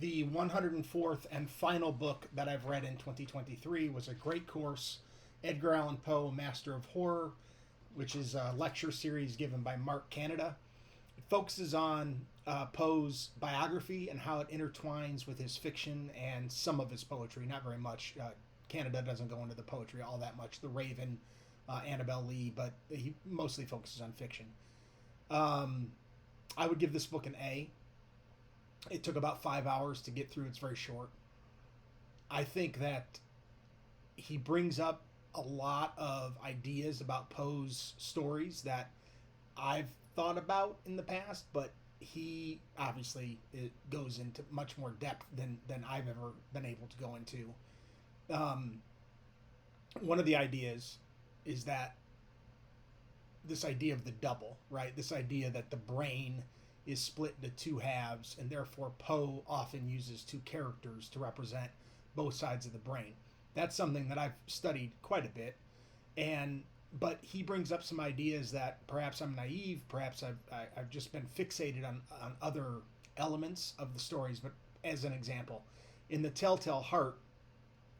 The 104th and final book that I've read in 2023 was a great course, Edgar Allan Poe, Master of Horror, which is a lecture series given by Mark Canada. It focuses on Poe's biography and how it intertwines with his fiction and some of his poetry. Not very much. Canada doesn't go into the poetry all that much. The Raven, Annabelle Lee, but he mostly focuses on fiction. I would give this book an A. It took about 5 hours to get through. It's very short. I think that he brings up a lot of ideas about Poe's stories that I've thought about in the past, but he obviously it goes into much more depth than I've ever been able to go into. One of the ideas is that this idea of the double, right? This idea that the brain is split into two halves, and therefore Poe often uses two characters to represent both sides of the brain. That's something that I've studied quite a bit, but he brings up some ideas that perhaps I'm naive, perhaps I've just been fixated on other elements of the stories. But as an example, in The Telltale Heart,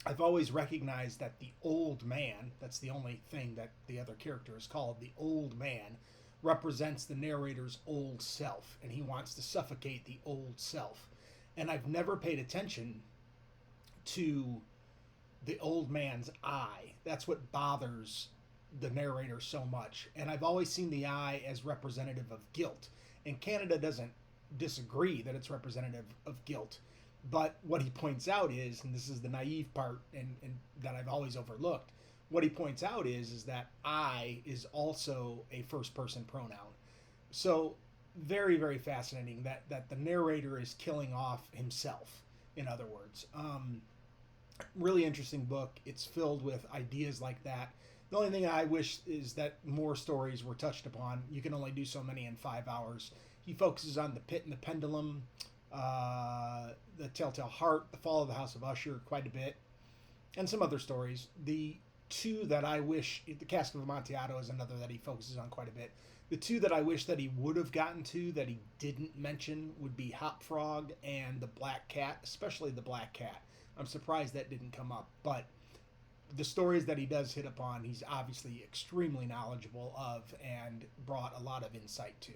I've always recognized that the old man, that's the only thing that the other character is called, the old man, represents the narrator's old self, and he wants to suffocate the old self. And I've never paid attention to the old man's eye. That's what bothers the narrator so much. And I've always seen the eye as representative of guilt. And Canada doesn't disagree that it's representative of guilt. But what he points out is, and this is the naive part and that I've always overlooked, what he points out is that I is also a first person pronoun. So very, very fascinating that the narrator is killing off himself, in other words. Really interesting book. It's filled with ideas like that. The only thing I wish is that more stories were touched upon. You can only do so many in 5 hours. He focuses on The Pit and the Pendulum, The Telltale Heart, The Fall of the House of Usher quite a bit, and some other stories. The two that I wish, The Cask of Amontillado is another that he focuses on quite a bit. The two that I wish that he would have gotten to that he didn't mention would be Hop Frog and The Black Cat, especially The Black Cat. I'm surprised that didn't come up, but the stories that he does hit upon, he's obviously extremely knowledgeable of and brought a lot of insight to.